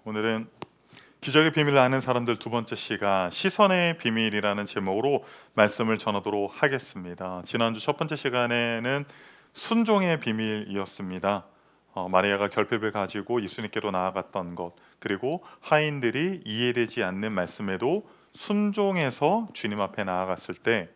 오늘은 기적의 비밀을 아는 사람들 두 번째 시간 시선의 비밀이라는 제목으로 말씀을 전하도록 하겠습니다. 지난주 첫 번째 시간에는 순종의 비밀이었습니다. 마리아가 결핍을 가지고 예수님께로 나아갔던 것, 그리고 하인들이 이해되지 않는 말씀에도 순종해서 주님 앞에 나아갔을 때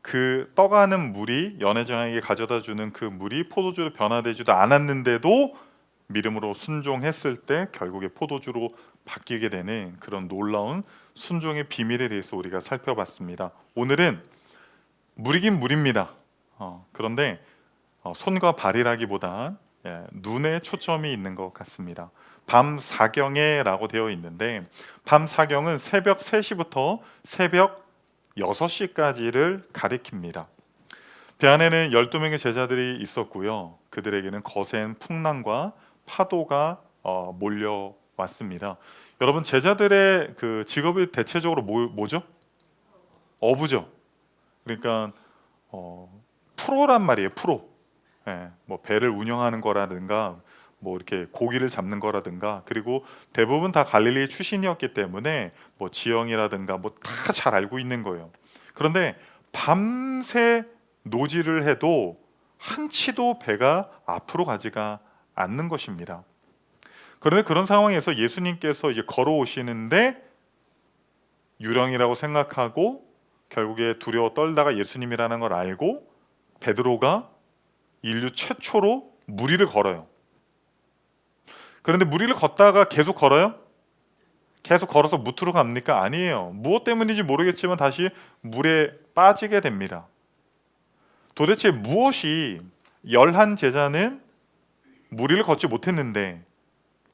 그 떠가는 물이 연회장에게 가져다 주는 그 물이 포도주로 변화되지도 않았는데도 믿음으로 순종했을 때 결국에 포도주로 바뀌게 되는 그런 놀라운 순종의 비밀에 대해서 우리가 살펴봤습니다. 오늘은 물이긴 물입니다. 그런데 손과 발이라기보다 눈에 초점이 있는 것 같습니다. 밤 사경에라고 되어 있는데 밤 사경은 새벽 3시부터 새벽 6시까지를 가리킵니다. 배 안에는 12명의 제자들이 있었고요. 그들에게는 거센 풍랑과 파도가 몰려왔습니다. 여러분, 제자들의 그 직업이 대체적으로 뭐죠? 어부죠. 그러니까 프로란 말이에요. 프로. 뭐 배를 운영하는 거라든가 뭐 이렇게 고기를 잡는 거라든가, 그리고 대부분 다 갈릴리 출신이었기 때문에 뭐 지형이라든가 뭐 다 잘 알고 있는 거예요. 그런데 밤새 노지를 해도 한치도 배가 앞으로 가지가 않는 것입니다. 그런데 그런 상황에서 예수님께서 이제 걸어오시는데 유령이라고 생각하고 결국에 두려워 떨다가 예수님이라는 걸 알고 베드로가 인류 최초로 무리를 걸어요. 그런데 무리를 걷다가 계속 걸어요? 계속 걸어서 무트로 갑니까? 아니에요. 무엇 때문인지 모르겠지만 다시 물에 빠지게 됩니다. 도대체 무엇이 11 제자는 무리를 걷지 못했는데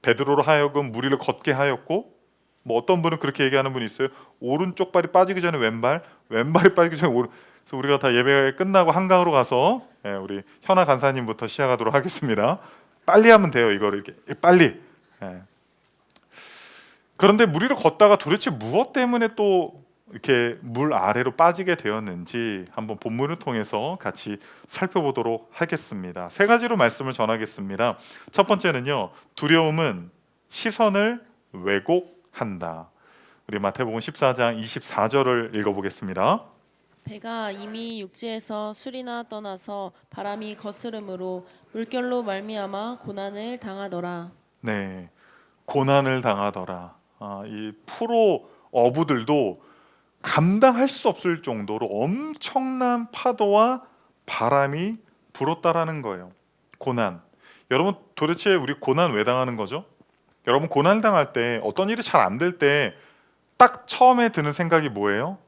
베드로로 하여금 무리를 걷게 하였고, 뭐 어떤 분은 그렇게 얘기하는 분이 있어요. 오른쪽 발이 빠지기 전에 왼발이 빠지기 전에 오른. 그래서 우리가 다 예배 끝나고 한강으로 가서 우리 현아 간사님부터 시작하도록 하겠습니다. 빨리 하면 돼요. 이거를 이렇게 빨리. 그런데 무리를 걷다가 도대체 무엇 때문에 또 이렇게 물 아래로 빠지게 되었는지 한번 본문을 통해서 같이 살펴보도록 하겠습니다. 3가지로 말씀을 전하겠습니다. 첫 번째는요, 두려움은 시선을 왜곡한다. 우리 마태복음 14장 24절을 읽어보겠습니다. 배가 이미 육지에서 술이나 떠나서 바람이 거스름으로 물결로 말미암아 고난을 당하더라. 네, 고난을 당하더라. 이 프로 어부들도 감당할 수 없을 정도로 엄청난 파도와 바람이 불었다라는 거예요. 고난. 여러분, 도대체 우리 고난 왜 당하는 거죠? 여러분, 고난 당할 때 어떤 일이 잘 안 될 때 딱 처음에 드는 생각이 뭐예요?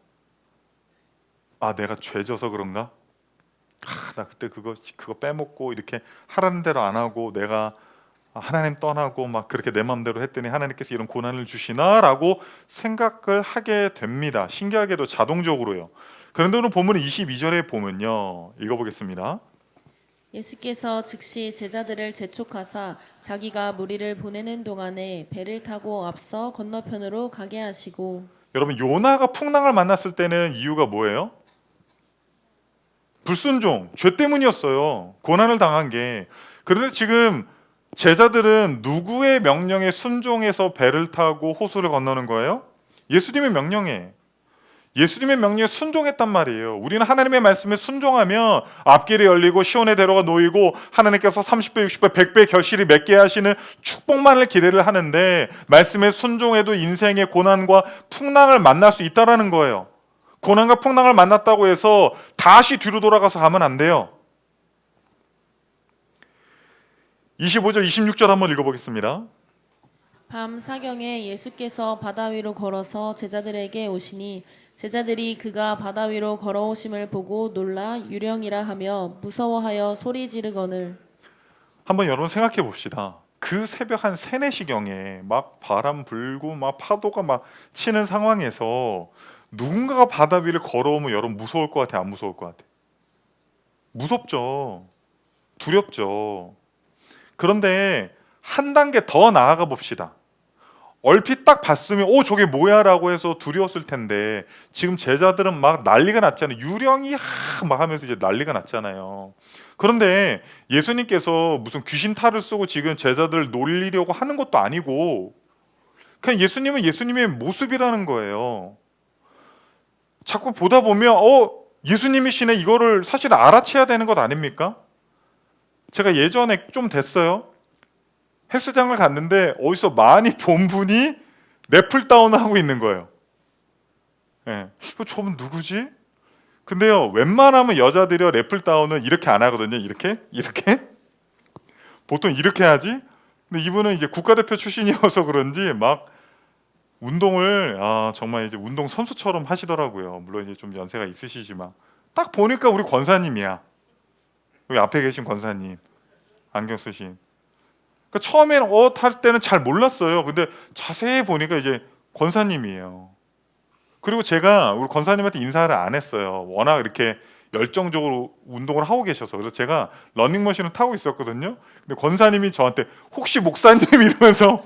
내가 죄져서 그런가? 나 그때 그거 빼먹고 이렇게 하라는 대로 안 하고 내가 하나님 떠나고 막 그렇게 내 마음대로 했더니 하나님께서 이런 고난을 주시나라고 생각을 하게 됩니다. 신기하게도 자동적으로요. 그런데 오늘 본문 22절에 보면요, 읽어보겠습니다. 예수께서 즉시 제자들을 재촉하사 자기가 무리를 보내는 동안에 배를 타고 앞서 건너편으로 가게 하시고. 여러분, 요나가 풍랑을 만났을 때는 이유가 뭐예요? 불순종, 죄 때문이었어요. 고난을 당한 게. 그런데 지금 제자들은 누구의 명령에 순종해서 배를 타고 호수를 건너는 거예요? 예수님의 명령에. 예수님의 명령에 순종했단 말이에요. 우리는 하나님의 말씀에 순종하면 앞길이 열리고 시온의 대로가 놓이고 하나님께서 30배, 60배, 100배 결실이 맺게 하시는 축복만을 기대를 하는데, 말씀에 순종해도 인생의 고난과 풍랑을 만날 수 있다는 거예요. 고난과 풍랑을 만났다고 해서 다시 뒤로 돌아가서 가면 안 돼요. 25절, 26절 한번 읽어보겠습니다. 밤 사경에 예수께서 바다 위로 걸어서 제자들에게 오시니 제자들이 그가 바다 위로 걸어오심을 보고 놀라 유령이라 하며 무서워하여 소리 지르거늘. 한번 여러분 생각해 봅시다. 그 새벽 한 3, 4시경에 막 바람 불고 막 파도가 막 치는 상황에서 누군가가 바다 위를 걸어오면 여러분 무서울 것 같아, 안 무서울 것 같아? 무섭죠. 두렵죠. 그런데 한 단계 더 나아가 봅시다. 얼핏 딱 봤으면 저게 뭐야 라고 해서 두려웠을 텐데, 지금 제자들은 막 난리가 났잖아요. 유령이 막 하면서 이제 난리가 났잖아요. 그런데 예수님께서 무슨 귀신 탈을 쓰고 지금 제자들을 놀리려고 하는 것도 아니고 그냥 예수님은 예수님의 모습이라는 거예요. 자꾸 보다 보면 예수님이시네, 이거를 사실 알아채야 되는 것 아닙니까? 제가 예전에 좀 됐어요. 헬스장을 갔는데 어디서 많이 본 분이 랩풀다운을 하고 있는 거예요. 예. 저분 누구지? 근데요, 웬만하면 여자들이 랩풀다운은 이렇게 안 하거든요. 이렇게 보통 이렇게 하지. 근데 이분은 이제 국가대표 출신이어서 그런지 막 운동을 정말 이제 운동 선수처럼 하시더라고요. 물론 이제 좀 연세가 있으시지만 딱 보니까 우리 권사님이야. 여기 앞에 계신 권사님, 안경 쓰신. 그러니까 처음에는 할 때는 잘 몰랐어요. 근데 자세히 보니까 이제 권사님이에요. 그리고 제가 우리 권사님한테 인사를 안 했어요. 워낙 이렇게 열정적으로 운동을 하고 계셔서. 그래서 제가 러닝머신을 타고 있었거든요. 근데 권사님이 저한테 혹시 목사님 이러면서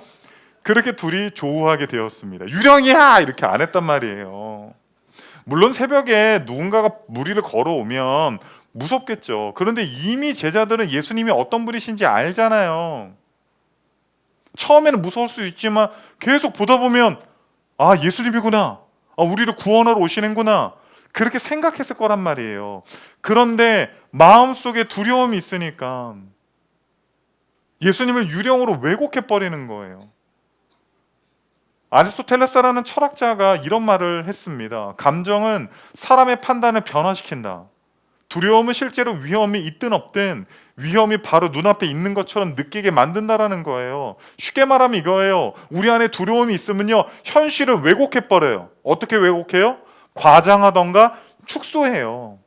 그렇게 둘이 조우하게 되었습니다. 유령이야! 이렇게 안 했단 말이에요. 물론 새벽에 누군가가 무리를 걸어오면 무섭겠죠. 그런데 이미 제자들은 예수님이 어떤 분이신지 알잖아요. 처음에는 무서울 수 있지만 계속 보다 보면 예수님이구나. 우리를 구원하러 오시는구나. 그렇게 생각했을 거란 말이에요. 그런데 마음속에 두려움이 있으니까 예수님을 유령으로 왜곡해버리는 거예요. 아리스토텔레스라는 철학자가 이런 말을 했습니다. 감정은 사람의 판단을 변화시킨다. 두려움은 실제로 위험이 있든 없든 위험이 바로 눈앞에 있는 것처럼 느끼게 만든다라는 거예요. 쉽게 말하면 이거예요. 우리 안에 두려움이 있으면요, 현실을 왜곡해버려요. 어떻게 왜곡해요? 과장하던가 축소해요.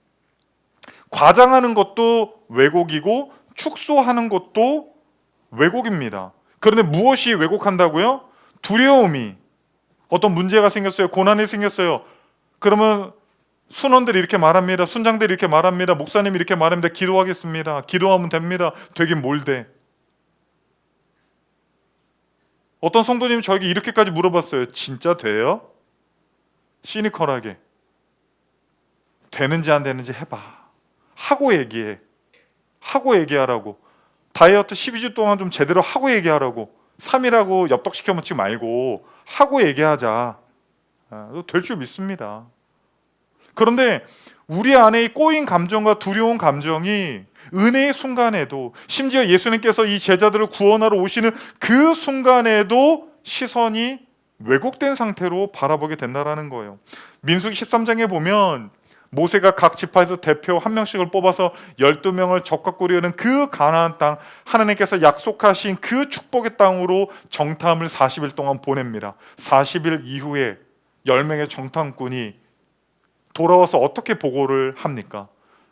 과장하는 것도 왜곡이고 축소하는 것도 왜곡입니다. 그런데 무엇이 왜곡한다고요? 두려움이. 어떤 문제가 생겼어요. 고난이 생겼어요. 그러면 순원들이 이렇게 말합니다. 순장들이 이렇게 말합니다. 목사님이 이렇게 말합니다. 기도하겠습니다. 기도하면 됩니다. 되긴 뭘 돼. 어떤 성도님이 저에게 이렇게까지 물어봤어요. 진짜 돼요? 시니컬하게. 되는지 안 되는지 해봐. 하고 얘기해. 하고 얘기하라고. 다이어트 12주 동안 좀 제대로 하고 얘기하라고. 3일하고 엽떡시켜 먹지 말고 하고 얘기하자. 될 줄 믿습니다. 그런데 우리 안에 꼬인 감정과 두려운 감정이 은혜의 순간에도, 심지어 예수님께서 이 제자들을 구원하러 오시는 그 순간에도 시선이 왜곡된 상태로 바라보게 된다는 거예요. 민수기 13장에 보면 모세가 각 지파에서 대표 한 명씩을 뽑아서 12명을 적각꾸려는 그 가나안 땅, 하나님께서 약속하신 그 축복의 땅으로 정탐을 40일 동안 보냅니다. 40일 이후에 10명의 정탐꾼이 돌아와서 어떻게 보고를 합니까?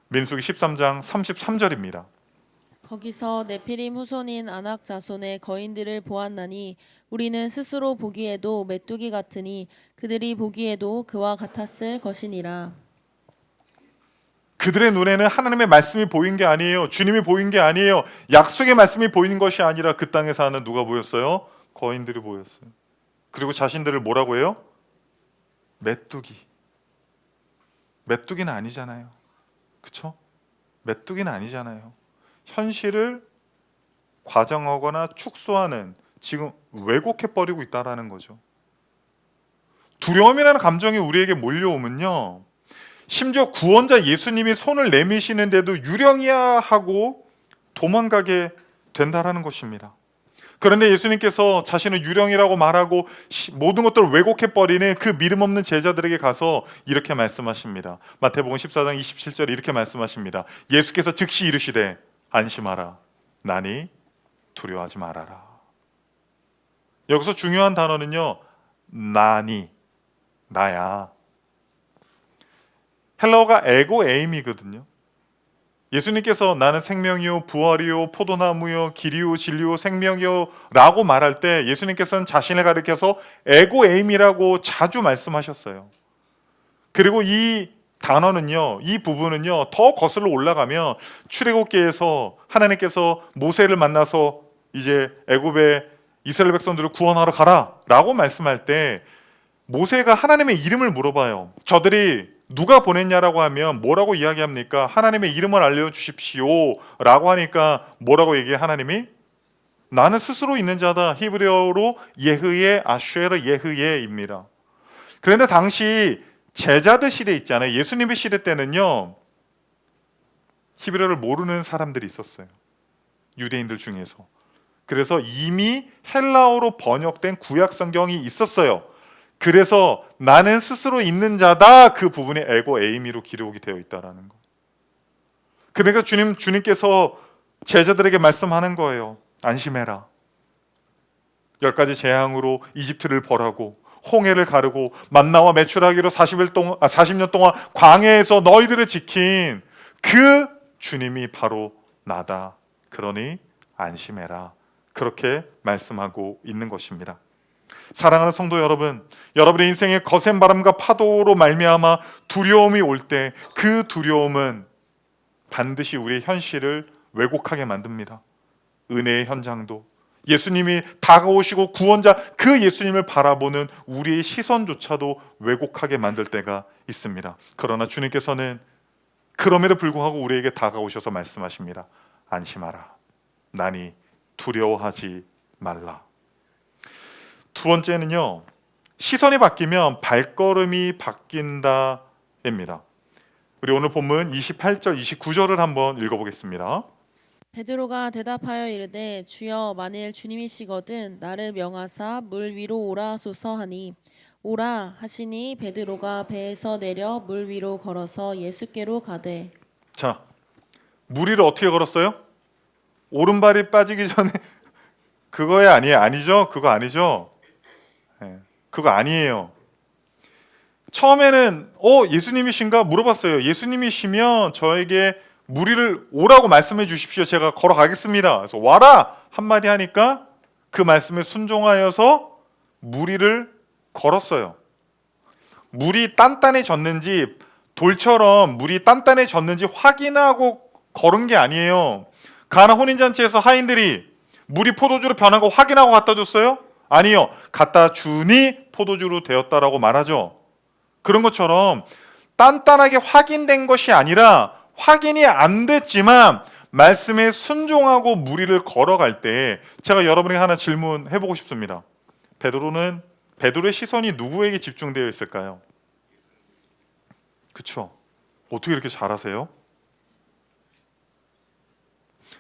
민수기 13장 33절입니다. 거기서 네피림 후손인 아낙 자손의 거인들을 보았나니 우리는 스스로 보기에도 메뚜기 같으니 그들이 보기에도 그와 같았을 것이니라. 그들의 눈에는 하나님의 말씀이 보인 게 아니에요. 주님이 보인 게 아니에요. 약속의 말씀이 보이는 것이 아니라 그 땅에 사는 누가 보였어요? 거인들이 보였어요. 그리고 자신들을 뭐라고 해요? 메뚜기. 메뚜기는 아니잖아요. 그렇죠? 메뚜기는 아니잖아요. 현실을 과장하거나 축소하는, 지금 왜곡해버리고 있다는 거죠. 두려움이라는 감정이 우리에게 몰려오면요, 심지어 구원자 예수님이 손을 내미시는데도 유령이야 하고 도망가게 된다는 것입니다. 그런데 예수님께서 자신은 유령이라고 말하고 모든 것들을 왜곡해버리는 그 믿음 없는 제자들에게 가서 이렇게 말씀하십니다. 마태복음 14장 27절에 이렇게 말씀하십니다. 예수께서 즉시 이르시되 안심하라. 나니 두려워하지 말아라. 여기서 중요한 단어는요, 나니, 나야. 헬라어가 에고 에임이거든요. 예수님께서 나는 생명이요 부활이요 포도나무요 길이요 진리요 생명이요 라고 말할 때 예수님께서는 자신을 가리켜서 에고 에임이라고 자주 말씀하셨어요. 그리고 이 단어는요, 이 부분은요, 더 거슬러 올라가면 출애굽기에서 하나님께서 모세를 만나서 이제 애굽의 이스라엘 백성들을 구원하러 가라 라고 말씀할 때 모세가 하나님의 이름을 물어봐요. 저들이 누가 보냈냐라고 하면 뭐라고 이야기합니까? 하나님의 이름을 알려주십시오 라고 하니까 뭐라고 얘기해 하나님이? 나는 스스로 있는 자다. 히브리어로 예흐예 아쉐르 예흐예입니다. 그런데 당시 제자들 시대 있잖아요. 예수님의 시대 때는요, 히브리어를 모르는 사람들이 있었어요. 유대인들 중에서. 그래서 이미 헬라어로 번역된 구약 성경이 있었어요. 그래서 나는 스스로 있는 자다, 그 부분이 에고 에이미로 기록이 되어 있다라는 거. 그러니까 주님께서 제자들에게 말씀하는 거예요. 안심해라. 10가지 재앙으로 이집트를 벌하고 홍해를 가르고 만나와 메추라기로 40년 동안 광야에서 너희들을 지킨 그 주님이 바로 나다. 그러니 안심해라. 그렇게 말씀하고 있는 것입니다. 사랑하는 성도 여러분, 여러분의 인생의 거센 바람과 파도로 말미암아 두려움이 올 때 그 두려움은 반드시 우리의 현실을 왜곡하게 만듭니다. 은혜의 현장도, 예수님이 다가오시고 구원자 그 예수님을 바라보는 우리의 시선조차도 왜곡하게 만들 때가 있습니다. 그러나 주님께서는 그럼에도 불구하고 우리에게 다가오셔서 말씀하십니다. 안심하라. 나니 두려워하지 말라. 두 번째는요, 시선이 바뀌면 발걸음이 바뀐다입니다. 우리 오늘 본문 28절 29절을 한번 읽어보겠습니다. 베드로가 대답하여 이르되 주여 만일 주님이시거든 나를 명하사 물 위로 오라 하소서 하니 오라 하시니 베드로가 배에서 내려 물 위로 걸어서 예수께로 가되. 자, 물 위를 어떻게 걸었어요? 오른발이 빠지기 전에 그거야 아니죠? 그거 아니죠? 네, 그거 아니에요. 처음에는 예수님이신가 물어봤어요. 예수님이시면 저에게 물 위를 오라고 말씀해 주십시오. 제가 걸어가겠습니다. 그래서 와라 한마디 하니까 그 말씀에 순종하여서 물 위를 걸었어요. 물이 단단해졌는지, 돌처럼 물이 단단해졌는지 확인하고 걸은 게 아니에요. 가나 혼인잔치에서 하인들이 물이 포도주로 변한 거 확인하고 갖다 줬어요? 아니요. 갖다 주니 포도주로 되었다라고 말하죠. 그런 것처럼 단단하게 확인된 것이 아니라 확인이 안 됐지만 말씀에 순종하고 물 위를 걸어갈 때, 제가 여러분에게 하나 질문해보고 싶습니다. 베드로의 시선이 누구에게 집중되어 있을까요? 그쵸? 어떻게 이렇게 잘하세요?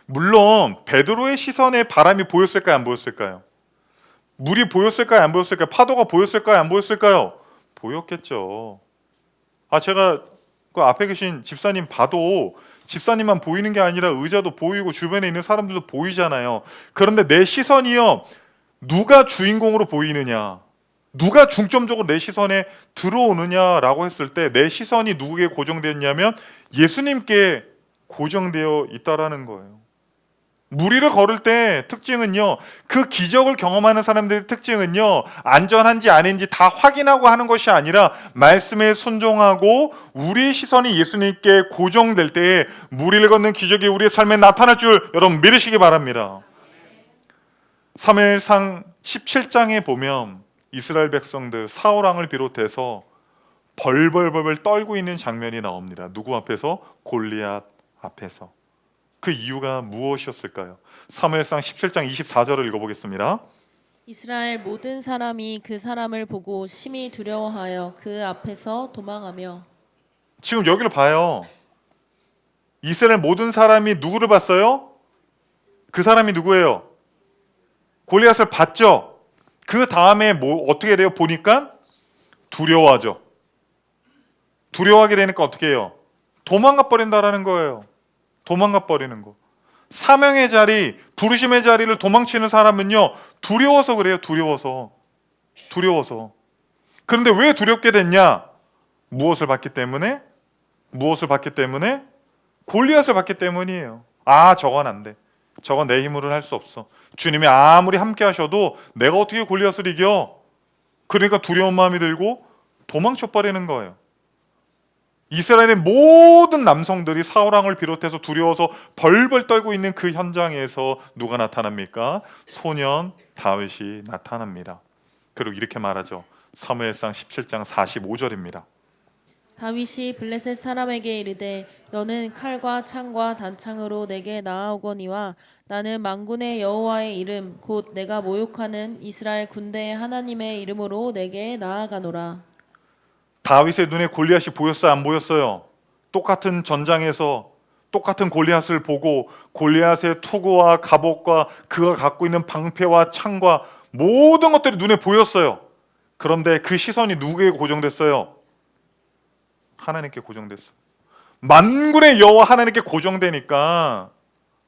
물론 베드로의 시선에 바람이 보였을까요? 안 보였을까요? 물이 보였을까요? 안 보였을까요? 파도가 보였을까요? 안 보였을까요? 보였겠죠. 제가 그 앞에 계신 집사님 봐도 집사님만 보이는 게 아니라 의자도 보이고 주변에 있는 사람들도 보이잖아요. 그런데 내 시선이요, 누가 주인공으로 보이느냐, 누가 중점적으로 내 시선에 들어오느냐라고 했을 때 내 시선이 누구에게 고정되었냐면 예수님께 고정되어 있다라는 거예요. 물 위를 걸을 때 특징은요, 그 기적을 경험하는 사람들의 특징은요, 안전한지 아닌지 다 확인하고 하는 것이 아니라 말씀에 순종하고 우리의 시선이 예수님께 고정될 때에 물 위를 걷는 기적이 우리의 삶에 나타날 줄 여러분 믿으시기 바랍니다. 사무엘상 17장에 보면 이스라엘 백성들 사울 왕을 비롯해서 벌벌벌 떨고 있는 장면이 나옵니다. 누구 앞에서? 골리앗 앞에서. 그 이유가 무엇이었을까요? 사무엘상 17장 24절을 읽어보겠습니다. 이스라엘 모든 사람이 그 사람을 보고 심히 두려워하여 그 앞에서 도망하며. 지금 여기를 봐요. 이스라엘 모든 사람이 누구를 봤어요? 그 사람이 누구예요? 골리앗을 봤죠. 그 다음에 어떻게 돼요? 보니까 두려워하죠. 두려워하게 되니까 어떻게 해요? 도망가 버린다라는 거예요. 도망가 버리는 거. 사명의 자리, 부르심의 자리를 도망치는 사람은요, 두려워서 그래요. 두려워서. 그런데 왜 두렵게 됐냐? 무엇을 봤기 때문에? 골리앗을 봤기 때문이에요. 저건 안 돼. 저건 내 힘으로는 할 수 없어. 주님이 아무리 함께 하셔도 내가 어떻게 골리앗을 이겨? 그러니까 두려운 마음이 들고 도망쳐 버리는 거예요. 이스라엘의 모든 남성들이 사울 왕을 비롯해서 두려워서 벌벌 떨고 있는 그 현장에서 누가 나타납니까? 소년 다윗이 나타납니다. 그리고 이렇게 말하죠. 사무엘상 17장 45절입니다. 다윗이 블레셋 사람에게 이르되 너는 칼과 창과 단창으로 내게 나아오거니와 나는 만군의 여호와의 이름 곧 내가 모욕하는 이스라엘 군대의 하나님의 이름으로 내게 나아가노라. 다윗의 눈에 골리앗이 보였어요, 안 보였어요? 똑같은 전장에서 똑같은 골리앗을 보고 골리앗의 투구와 갑옷과 그가 갖고 있는 방패와 창과 모든 것들이 눈에 보였어요. 그런데 그 시선이 누구에게 고정됐어요? 하나님께 고정됐어요. 만군의 여호와 하나님께 고정되니까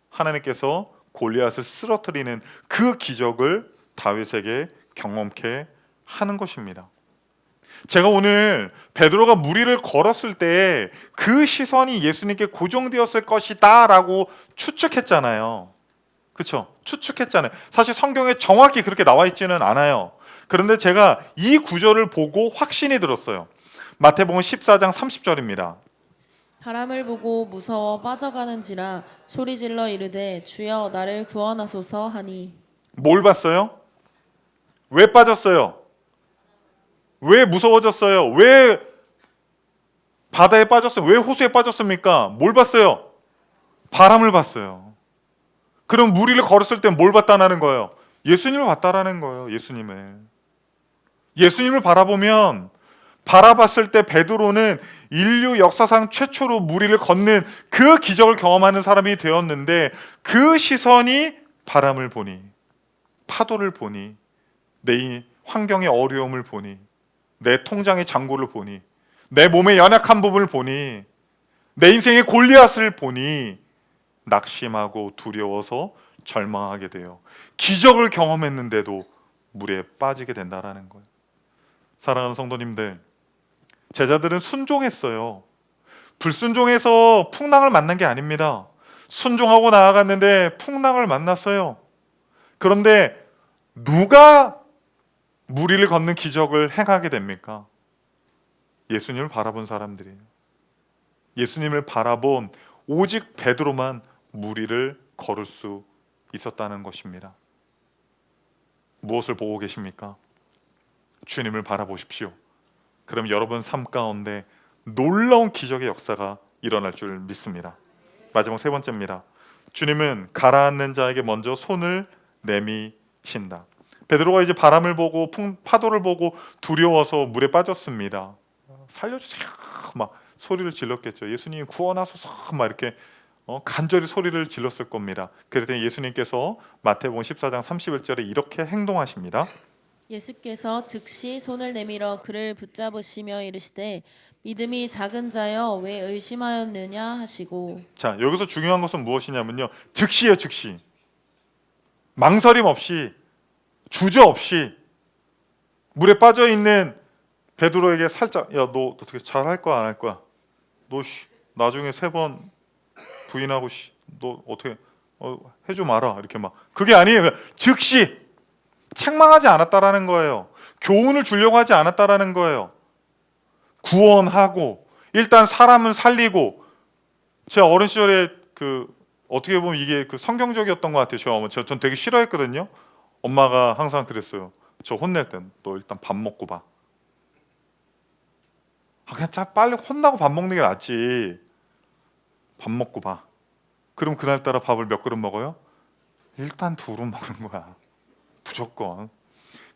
하나님께서 골리앗을 쓰러뜨리는 그 기적을 다윗에게 경험케 하는 것입니다. 제가 오늘 베드로가 무리를 걸었을 때 그 시선이 예수님께 고정되었을 것이다 라고 추측했잖아요. 그렇죠? 추측했잖아요. 사실 성경에 정확히 그렇게 나와 있지는 않아요. 그런데 제가 이 구절을 보고 확신이 들었어요. 마태복음 14장 30절입니다. 바람을 보고 무서워 빠져가는지라 소리질러 이르되 주여 나를 구원하소서 하니. 뭘 봤어요? 왜 빠졌어요? 왜 무서워졌어요? 왜 바다에 빠졌어요? 왜 호수에 빠졌습니까? 뭘 봤어요? 바람을 봤어요. 그럼 무리를 걸었을 때 뭘 봤다는 거예요? 예수님을 봤다라는 거예요. 예수님을 바라보면 바라봤을 때 베드로는 인류 역사상 최초로 무리를 걷는 그 기적을 경험하는 사람이 되었는데 그 시선이 바람을 보니, 파도를 보니, 내 환경의 어려움을 보니, 내 통장의 잔고를 보니, 내 몸의 연약한 부분을 보니, 내 인생의 골리앗을 보니 낙심하고 두려워서 절망하게 돼요. 기적을 경험했는데도 물에 빠지게 된다라는 거예요. 사랑하는 성도님들, 제자들은 순종했어요. 불순종해서 풍랑을 만난 게 아닙니다. 순종하고 나아갔는데 풍랑을 만났어요. 그런데 누가 무리를 걷는 기적을 행하게 됩니까? 예수님을 바라본 사람들이에요. 예수님을 바라본 오직 베드로만 무리를 걸을 수 있었다는 것입니다. 무엇을 보고 계십니까? 주님을 바라보십시오. 그럼 여러분 삶 가운데 놀라운 기적의 역사가 일어날 줄 믿습니다. 마지막 세 번째입니다. 주님은 가라앉는 자에게 먼저 손을 내미신다. 베드로가 이제 바람을 보고 파도를 보고 두려워서 물에 빠졌습니다. 살려주세요 막 소리를 질렀겠죠. 예수님 구원하소서 막 이렇게 간절히 소리를 질렀을 겁니다. 그랬더니 예수님께서 마태복음 14장 31절에 이렇게 행동하십니다. 예수께서 즉시 손을 내밀어 그를 붙잡으시며 이르시되 믿음이 작은 자여 왜 의심하였느냐 하시고. 자, 여기서 중요한 것은 무엇이냐면요, 즉시예요. 즉시. 망설임 없이, 주저 없이 물에 빠져 있는 베드로에게 살짝, 야, 너 어떻게 잘할 거야 안 할 거야? 너 나중에 3번 부인하고 너 어떻게 해줘 마라 이렇게 막, 그게 아니에요. 즉시 책망하지 않았다라는 거예요. 교훈을 주려고 하지 않았다라는 거예요. 구원하고 일단 사람은 살리고. 제가 어린 시절에 어떻게 보면 이게 성경적이었던 것 같아요. 전 되게 싫어했거든요. 엄마가 항상 그랬어요. 저 혼낼 땐 너 일단 밥 먹고 봐. 그냥 빨리 혼나고 밥 먹는 게 낫지. 밥 먹고 봐. 그럼 그날따라 밥을 몇 그릇 먹어요? 일단 2그릇 먹는 거야. 무조건.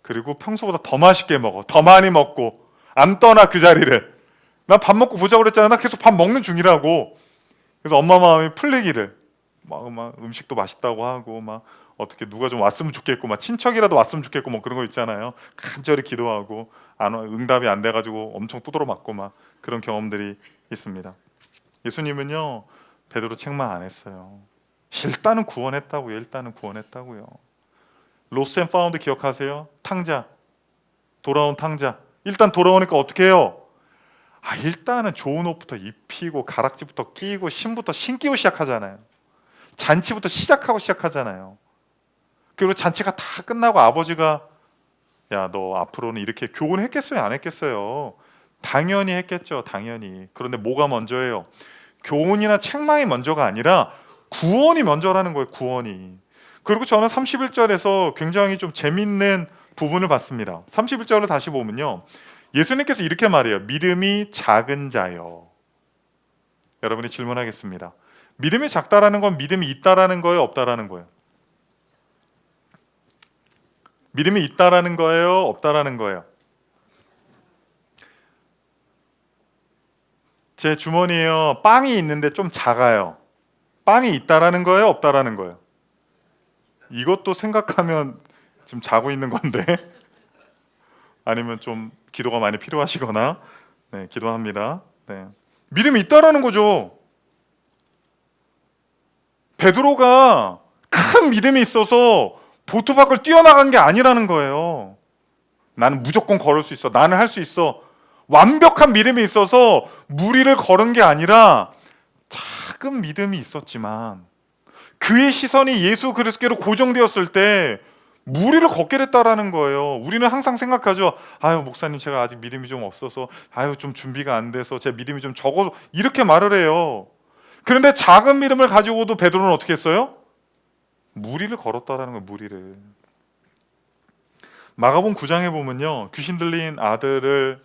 그리고 평소보다 더 맛있게 먹어. 더 많이 먹고. 안 떠나 그 자리를. 나 밥 먹고 보자고 그랬잖아. 나 계속 밥 먹는 중이라고. 그래서 엄마 마음이 풀리기를. 막 음식도 맛있다고 하고 막 어떻게 누가 좀 왔으면 좋겠고 막 친척이라도 왔으면 좋겠고 뭐 그런 거 있잖아요. 간절히 기도하고 응답이 안 돼가지고 엄청 두드러 맞고 막 그런 경험들이 있습니다. 예수님은요 베드로 책망 안 했어요. 일단은 구원했다고요. 로스 앤 파운드 기억하세요? 탕자, 돌아온 탕자. 일단 돌아오니까 어떻게 해요? 일단은 좋은 옷부터 입히고 가락지부터 끼고 신부터 신기고 시작하잖아요. 잔치부터 시작하잖아요. 그리고 잔치가 다 끝나고 아버지가 야, 너 앞으로는 이렇게 교훈했겠어요? 안 했겠어요? 당연히 했겠죠. 당연히. 그런데 뭐가 먼저예요? 교훈이나 책망이 먼저가 아니라 구원이 먼저라는 거예요. 구원이. 그리고 저는 31절에서 굉장히 좀 재밌는 부분을 봤습니다. 31절을 다시 보면요, 예수님께서 이렇게 말해요. 믿음이 작은 자여. 여러분이 질문하겠습니다. 믿음이 작다라는 건 믿음이 있다라는 거예요, 없다라는 거예요? 믿음이 있다라는 거예요, 없다라는 거예요? 제 주머니에요, 빵이 있는데 좀 작아요. 빵이 있다라는 거예요, 없다라는 거예요? 이것도 생각하면 지금 자고 있는 건데 아니면 좀 기도가 많이 필요하시거나, 네, 기도합니다. 네. 믿음이 있다라는 거죠. 베드로가 큰 믿음이 있어서 보트 밖을 뛰어나간 게 아니라는 거예요. 나는 무조건 걸을 수 있어. 나는 할 수 있어. 완벽한 믿음이 있어서 무리를 걸은 게 아니라 작은 믿음이 있었지만 그의 시선이 예수 그리스도께로 고정되었을 때 무리를 걷게 됐다라는 거예요. 우리는 항상 생각하죠. 아유, 목사님, 제가 아직 믿음이 좀 없어서, 아유, 좀 준비가 안 돼서 제 믿음이 좀 적어서, 이렇게 말을 해요. 그런데 작은 믿음을 가지고도 베드로는 어떻게 했어요? 무리를 걸었다라는 거예요. 무리를. 마가복음 9장에 보면요, 귀신 들린 아들을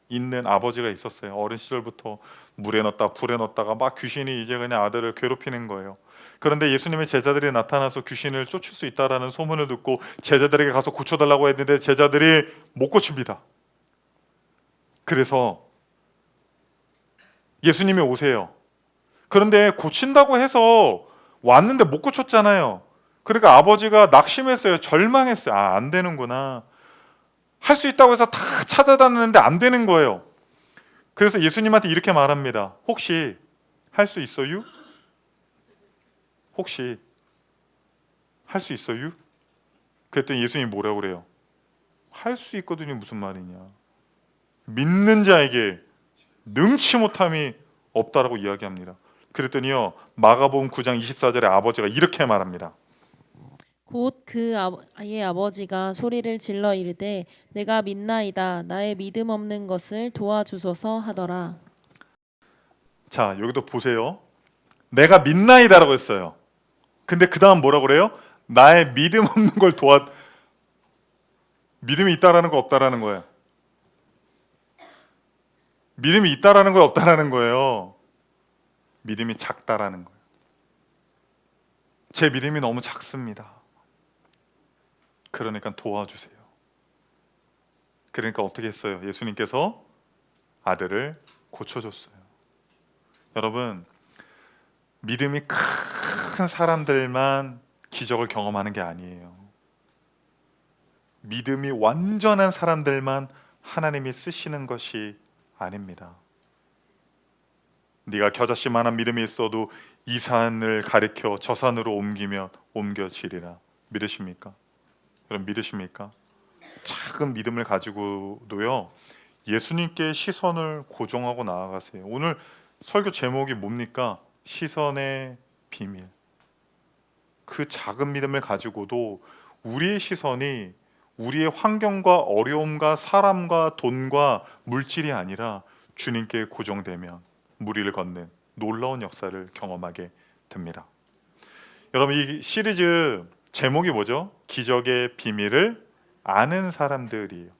있는 아버지가 있었어요. 어린 시절부터 물에 넣었다 불에 넣었다가 막 귀신이 이제 그냥 아들을 괴롭히는 거예요. 그런데 예수님의 제자들이 나타나서 귀신을 쫓을 수 있다라는 소문을 듣고 제자들에게 가서 고쳐달라고 했는데 제자들이 못 고칩니다. 그래서 예수님이 오세요. 그런데 고친다고 해서 왔는데 못 고쳤잖아요. 그러니까 아버지가 낙심했어요. 절망했어요. 아, 안 되는구나. 할 수 있다고 해서 다 찾아다녔는데 안 되는 거예요. 그래서 예수님한테 이렇게 말합니다. 혹시 할 수 있어요? 혹시 할 수 있어요? 그랬더니 예수님이 뭐라고 그래요? 할 수 있거든요. 무슨 말이냐? 믿는 자에게 능치 못함이 없다라고 이야기합니다. 그랬더니요, 마가복음 9장 24절에 아버지가 이렇게 말합니다. 곧 그 아이의 아버지가 소리를 질러 이르되 내가 믿나이다 나의 믿음 없는 것을 도와주소서 하더라. 자, 여기도 보세요. 내가 믿나이다라고 했어요. 근데 그 다음 뭐라고 그래요? 나의 믿음 없는 걸 믿음이 있다라는 거 없다라는 거예요. 믿음이 있다라는 거 없다라는 거예요. 믿음이 작다라는 거예요. 제 믿음이 너무 작습니다. 그러니까 도와주세요. 그러니까 어떻게 했어요? 예수님께서 아들을 고쳐줬어요. 여러분, 믿음이 큰 사람들만 기적을 경험하는 게 아니에요. 믿음이 완전한 사람들만 하나님이 쓰시는 것이 아닙니다. 네가 겨자씨만한 믿음이 있어도 이 산을 가리켜 저 산으로 옮겨지리라. 믿으십니까? 여러분, 믿으십니까? 작은 믿음을 가지고도요, 예수님께 시선을 고정하고 나아가세요. 오늘 설교 제목이 뭡니까? 시선의 비밀. 그 작은 믿음을 가지고도 우리의 시선이 우리의 환경과 어려움과 사람과 돈과 물질이 아니라 주님께 고정되면 무리를 걷는 놀라운 역사를 경험하게 됩니다. 여러분, 이 시리즈 제목이 뭐죠? 기적의 비밀을 아는 사람들이에요.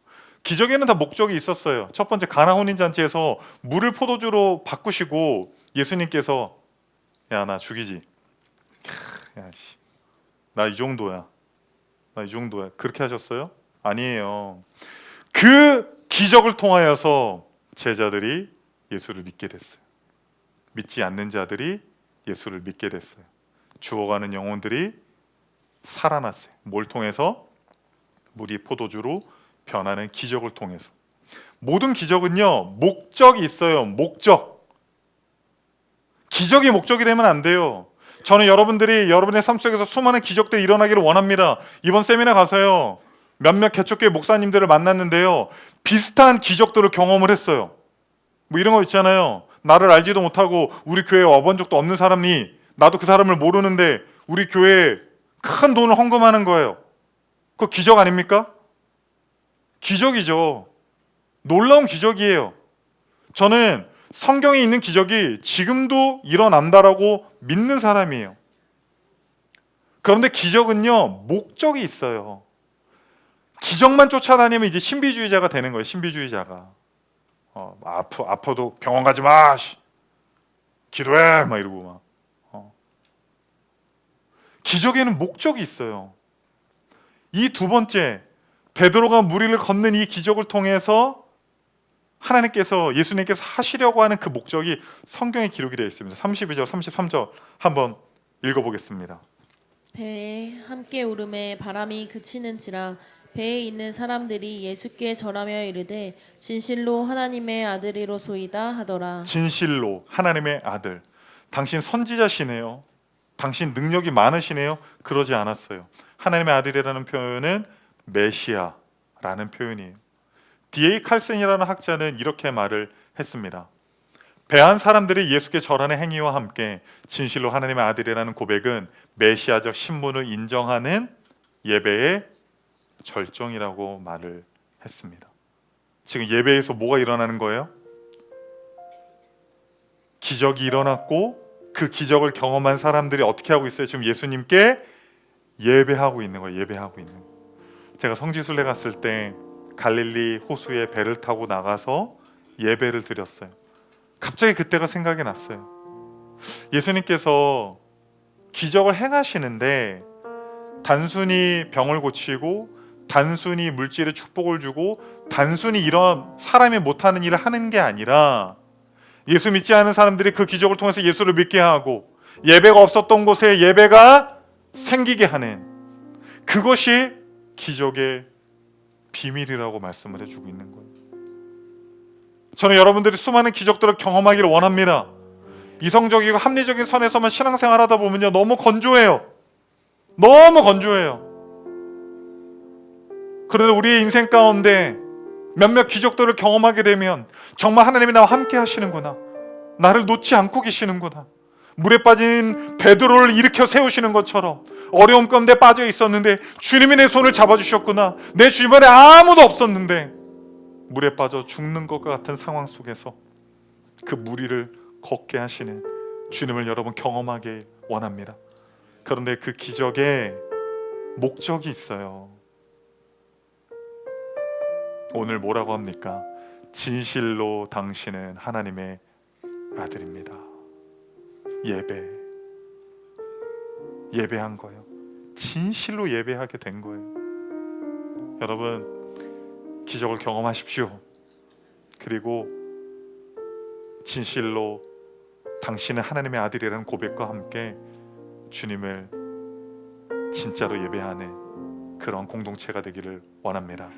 기적에는 다 목적이 있었어요. 첫 번째, 가나 혼인잔치에서 물을 포도주로 바꾸시고 예수님께서 야, 나 죽이지. 나 이 정도야. 나 이 정도야. 그렇게 하셨어요? 아니에요. 그 기적을 통하여서 제자들이 예수를 믿게 됐어요. 믿지 않는 자들이 예수를 믿게 됐어요. 죽어가는 영혼들이 살아났어요. 뭘 통해서? 물이 포도주로 변하는 기적을 통해서. 모든 기적은요, 목적이 있어요. 목적. 기적이 목적이 되면 안 돼요. 저는 여러분들이 여러분의 삶 속에서 수많은 기적들이 일어나기를 원합니다. 이번 세미나 가서요, 몇몇 개척교회 목사님들을 만났는데요, 비슷한 기적들을 경험을 했어요. 뭐 이런 거 있잖아요. 나를 알지도 못하고 우리 교회에 와본 적도 없는 사람이, 나도 그 사람을 모르는데 우리 교회에 큰 돈을 헌금하는 거예요. 그거 기적 아닙니까? 기적이죠. 놀라운 기적이에요. 저는 성경에 있는 기적이 지금도 일어난다라고 믿는 사람이에요. 그런데 기적은요, 목적이 있어요. 기적만 쫓아다니면 이제 신비주의자가 되는 거예요. 신비주의자가. 아파도 병원 가지 마. 기도해. 막 이러고 막. 기적에는 목적이 있어요. 이 두 번째, 베드로가 물 위를 걷는 이 기적을 통해서 하나님께서, 예수님께서 하시려고 하는 그 목적이 성경에 기록이 되어 있습니다. 32절, 33절 한번 읽어보겠습니다. 배에 함께 오름에 바람이 그치는지라 배에 있는 사람들이 예수께 절하며 이르되 진실로 하나님의 아들이로소이다 하더라. 진실로 하나님의 아들. 당신 선지자시네요. 당신 능력이 많으시네요. 그러지 않았어요. 하나님의 아들이라는 표현은 메시아라는 표현이에요. D.A. 칼센이라는 학자는 이렇게 말을 했습니다. 배한 사람들이 예수께 절하는 행위와 함께 진실로 하나님의 아들이라는 고백은 메시아적 신분을 인정하는 예배의 절정이라고 말을 했습니다. 지금 예배에서 뭐가 일어나는 거예요? 기적이 일어났고 그 기적을 경험한 사람들이 어떻게 하고 있어요? 지금 예수님께 예배하고 있는 거예요. 예배하고 있는 거예요. 제가 성지순례 갔을 때 갈릴리 호수에 배를 타고 나가서 예배를 드렸어요. 갑자기 그때가 생각이 났어요. 예수님께서 기적을 행하시는데 단순히 병을 고치고 단순히 물질의 축복을 주고 단순히 이런 사람이 못하는 일을 하는 게 아니라 예수 믿지 않은 사람들이 그 기적을 통해서 예수를 믿게 하고 예배가 없었던 곳에 예배가 생기게 하는, 그것이 기적의 비밀이라고 말씀을 해주고 있는 거예요. 저는 여러분들이 수많은 기적들을 경험하기를 원합니다. 이성적이고 합리적인 선에서만 신앙생활 하다 보면요, 너무 건조해요. 너무 건조해요. 그런데 우리의 인생 가운데 몇몇 기적들을 경험하게 되면 정말 하나님이 나와 함께 하시는구나, 나를 놓지 않고 계시는구나, 물에 빠진 베드로를 일으켜 세우시는 것처럼 어려움 가운데 빠져 있었는데 주님이 내 손을 잡아주셨구나, 내 주변에 아무도 없었는데 물에 빠져 죽는 것과 같은 상황 속에서 그 물 위를 걷게 하시는 주님을 여러분 경험하게 원합니다. 그런데 그 기적에 목적이 있어요. 오늘 뭐라고 합니까? 진실로 당신은 하나님의 아들입니다. 예배한 거예요. 진실로 예배하게 된 거예요. 여러분, 기적을 경험하십시오. 그리고 진실로 당신은 하나님의 아들이라는 고백과 함께 주님을 진짜로 예배하는 그런 공동체가 되기를 원합니다.